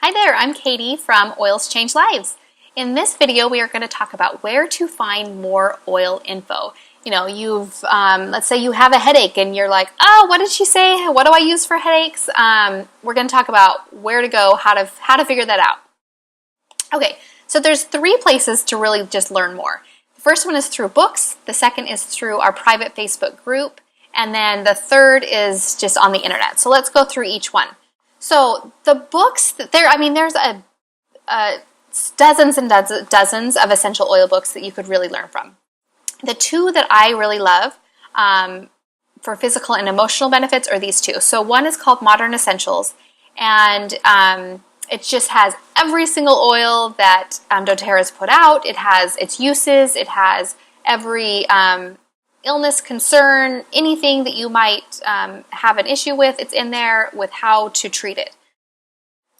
Hi there, I'm Katie from Oils Change Lives. In this video, we are going to talk about where to find more oil info. You know, let's say you have a headache and you're like, oh, what did she say? What do I use for headaches? We're going to talk about where to go, how to figure that out. Okay, so there's 3 places to really just learn more. The first one is through books. The second is through our private Facebook group. And then the third is just on the internet. So let's go through each one. So the books, there's dozens and dozens of essential oil books that you could really learn from. The 2 that I really love for physical and emotional benefits are these 2. So one is called Modern Essentials, and it just has every single oil that doTERRA has put out. It has its uses. It has every illness, concern, anything that you might have an issue with, it's in there with how to treat it.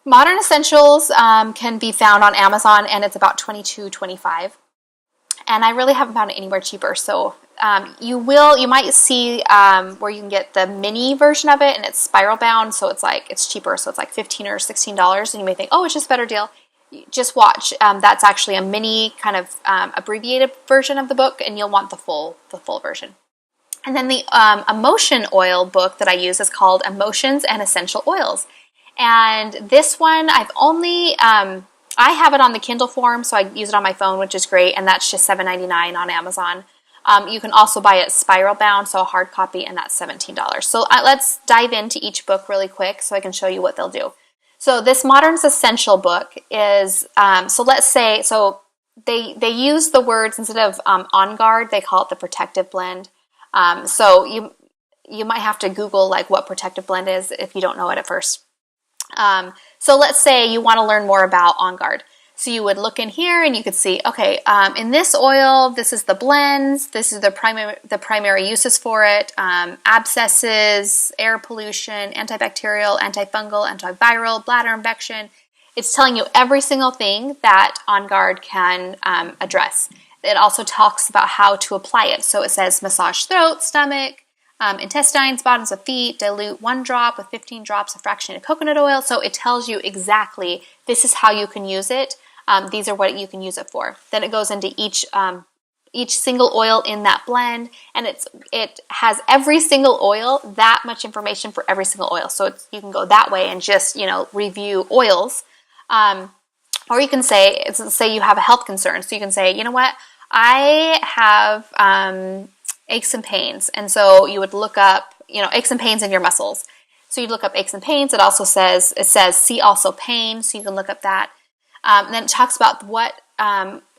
Modern Essentials can be found on Amazon, and it's about $22.25. And I really haven't found it anywhere cheaper. So you might see where you can get the mini version of it, and it's spiral bound, so it's cheaper. So it's like $15 or $16, and you may think, oh, it's just a better deal. Just watch. That's actually a mini kind of abbreviated version of the book, and you'll want the full version. And then the emotion oil book that I use is called Emotions and Essential Oils. And this one, I have it on the Kindle form, so I use it on my phone, which is great, and that's just $7.99 on Amazon. You can also buy it spiral bound, so a hard copy, and that's $17. So let's dive into each book really quick so I can show you what they'll do. So this Modern Essential book is, they use the words, instead of On Guard, they call it the Protective Blend. So you might have to Google like what Protective Blend is if you don't know it at first. So let's say you want to learn more about On Guard. So you would look in here and you could see, okay, in this oil, this is the blends, this is the primary uses for it, abscesses, air pollution, antibacterial, antifungal, antiviral, bladder infection. It's telling you every single thing that On Guard can address. It also talks about how to apply it. So it says massage throat, stomach, intestines, bottoms of feet, dilute 1 drop with 15 drops of fractionated coconut oil. So it tells you exactly this is how you can use it. These are what you can use it for. Then it goes into each single oil in that blend, and it has every single oil, that much information for every single oil. So you can go that way and just review oils, or you can say you have a health concern. So you can say, you know what, I have aches and pains, and so you would look up aches and pains in your muscles. So you look up aches and pains. It says see also pain, so you can look up that. And then it talks about what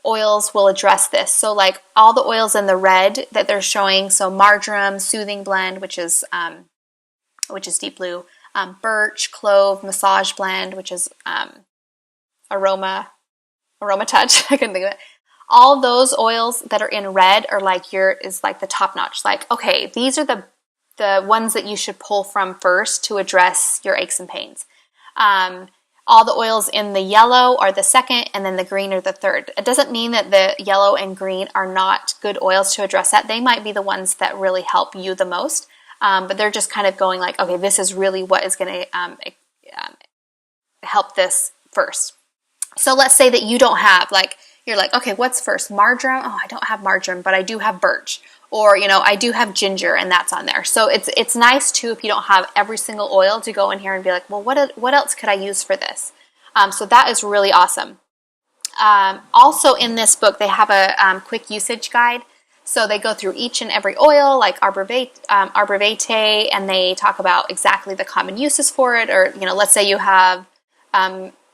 oils will address this. So like all the oils in the red that they're showing, so marjoram, soothing blend, which is deep blue, birch, clove, massage blend, which is aroma touch. I couldn't think of it. All those oils that are in red are is the top notch. Like, okay, these are the ones that you should pull from first to address your aches and pains. All the oils in the yellow are the second, and then the green are the third. It doesn't mean that the yellow and green are not good oils to address that. They might be the ones that really help you the most, but they're just kind of going like, okay, this is really what is going to help this first. So let's say that you don't have, you're like, okay, what's first? Marjoram? Oh, I don't have marjoram, but I do have birch. Or, I do have ginger, and that's on there. So it's nice, too, if you don't have every single oil, to go in here and be like, well, what else could I use for this? So that is really awesome. Also in this book, they have a quick usage guide. So they go through each and every oil, like arbor vitae, and they talk about exactly the common uses for it. Or, let's say you have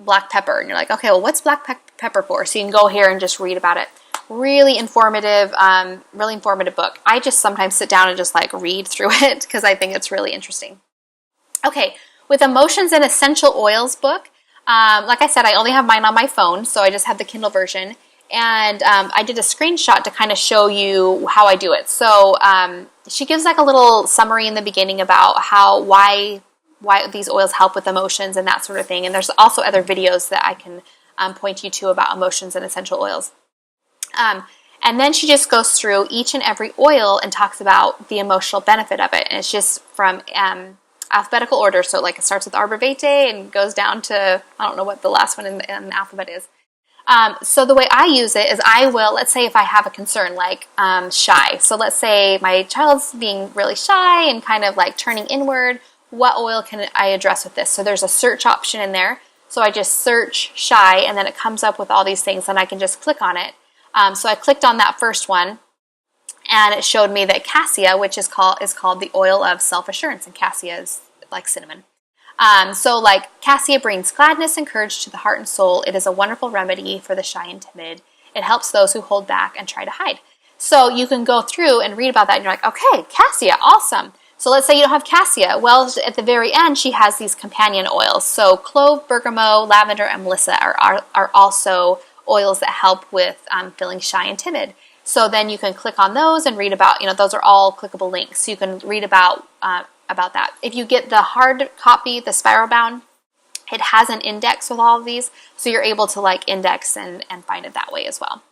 black pepper, and you're like, okay, well, what's black pepper for? So you can go here and just read about it. Really informative book. I just sometimes sit down and just read through it because I think it's really interesting. Okay, with Emotions and Essential Oils book, like I said, I only have mine on my phone, so I just have the Kindle version, and I did a screenshot to kind of show you how I do it. So she gives a little summary in the beginning about why these oils help with emotions and that sort of thing, and there's also other videos that I can point you to about emotions and essential oils. And then she just goes through each and every oil and talks about the emotional benefit of it. And it's just from alphabetical order. So like it starts with arbor vitae and goes down to, I don't know what the last one in the alphabet is. So the way I use it is I will, let's say if I have a concern like shy. So let's say my child's being really shy and kind of like turning inward. What oil can I address with this? So there's a search option in there. So I just search shy and then it comes up with all these things and I can just click on it. So I clicked on that first one and it showed me that cassia, which is called the oil of self-assurance, and cassia is like cinnamon. So like cassia brings gladness and courage to the heart and soul. It is a wonderful remedy for the shy and timid. It helps those who hold back and try to hide. So you can go through and read about that and you're like, okay, cassia, awesome. So let's say you don't have cassia. Well, at the very end, she has these companion oils. So clove, bergamot, lavender, and melissa are also oils that help with feeling shy and timid. So then you can click on those and read about, those are all clickable links. So you can read about that. If you get the hard copy, the spiral bound, it has an index with all of these. So you're able to like index and find it that way as well.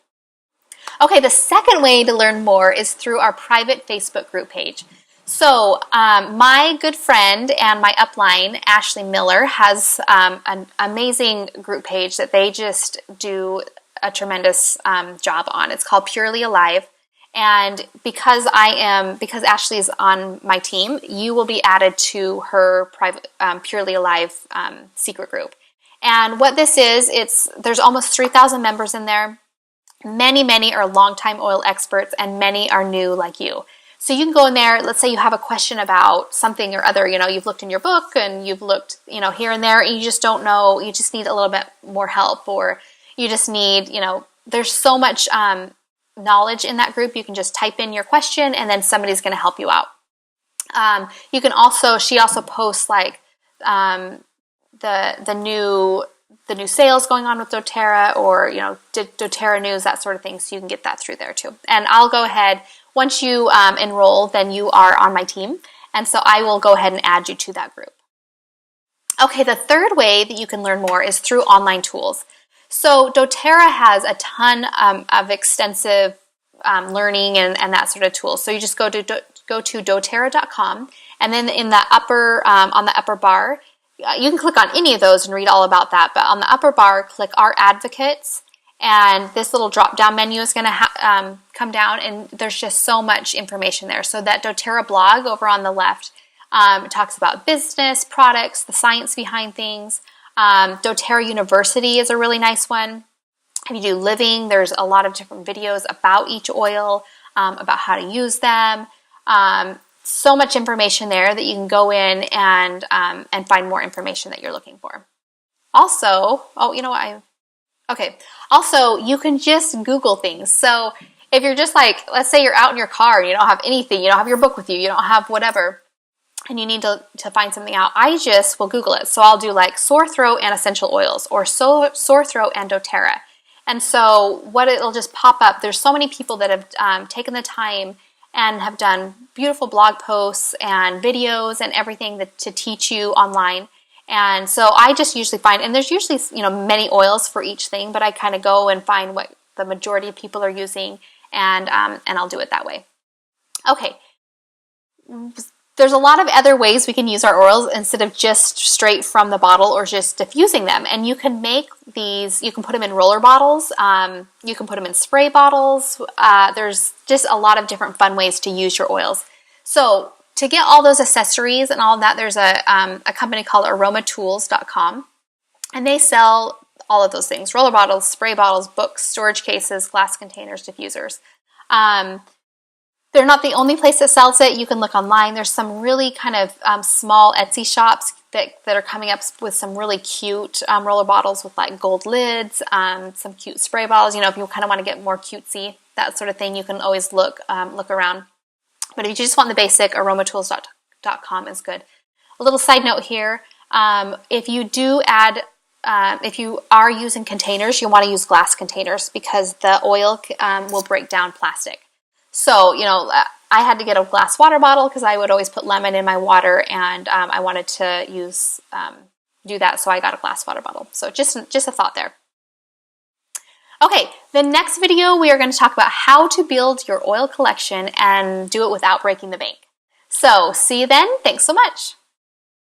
Okay, the second way to learn more is through our private Facebook group page. So my good friend and my upline, Ashley Miller, has an amazing group page that they just do a tremendous job on. It's called Purely Alive. And because Ashley is on my team, you will be added to her private Purely Alive secret group. And what this is, there's almost 3,000 members in there. Many are longtime oil experts and many are new like you. So you can go in there, let's say you have a question about something or other, you've looked in your book and you've looked, here and there, and you just don't know, you just need a little bit more help, or you just need, there's so much knowledge in that group. You can just type in your question and then somebody's going to help you out. You can also, she also posts like the new sales going on with doTERRA, or, doTERRA news, that sort of thing. So you can get that through there too. And I'll go ahead, once you enroll, then you are on my team. And so I will go ahead and add you to that group. Okay, the third way that you can learn more is through online tools. So doTERRA has a ton of extensive learning and that sort of tools. So you just go to doTERRA.com, and then in the on the upper bar, you can click on any of those and read all about that. But on the upper bar, click Our Advocates, and this little drop-down menu is going to come down, and there's just so much information there. So that doTERRA blog over on the left talks about business, products, the science behind things. doTERRA University is a really nice one. If you do living, there's a lot of different videos about each oil, about how to use them. So much information there that you can go in and find more information that you're looking for. Also, also, you can just Google things. So if you're just like, let's say you're out in your car and you don't have anything, you don't have your book with you, you don't have whatever, and you need to find something out, I just will Google it. So I'll do like sore throat and essential oils, or sore throat and doTERRA. And so it'll just pop up. There's so many people that have taken the time and have done beautiful blog posts and videos and everything to teach you online. And so I just usually find, and there's usually, many oils for each thing, but I kind of go and find what the majority of people are using, and I'll do it that way. Okay. There's a lot of other ways we can use our oils instead of just straight from the bottle or just diffusing them. And you can make these, you can put them in roller bottles, you can put them in spray bottles. There's just a lot of different fun ways to use your oils. So to get all those accessories and all of that, there's a company called aromatools.com, and they sell all of those things: roller bottles, spray bottles, books, storage cases, glass containers, diffusers. They're not the only place that sells it. You can look online. There's some really kind of small Etsy shops that are coming up with some really cute roller bottles with like gold lids, some cute spray bottles. If you kind of want to get more cutesy, that sort of thing, you can always look around. But if you just want the basic, aromatools.com is good. A little side note here, if you do add, if you are using containers, you want to use glass containers because the oil will break down plastic. So, I had to get a glass water bottle because I would always put lemon in my water, and I wanted to do that, so I got a glass water bottle. So just a thought there. Okay, the next video we are going to talk about how to build your oil collection and do it without breaking the bank. So see you then. Thanks so much.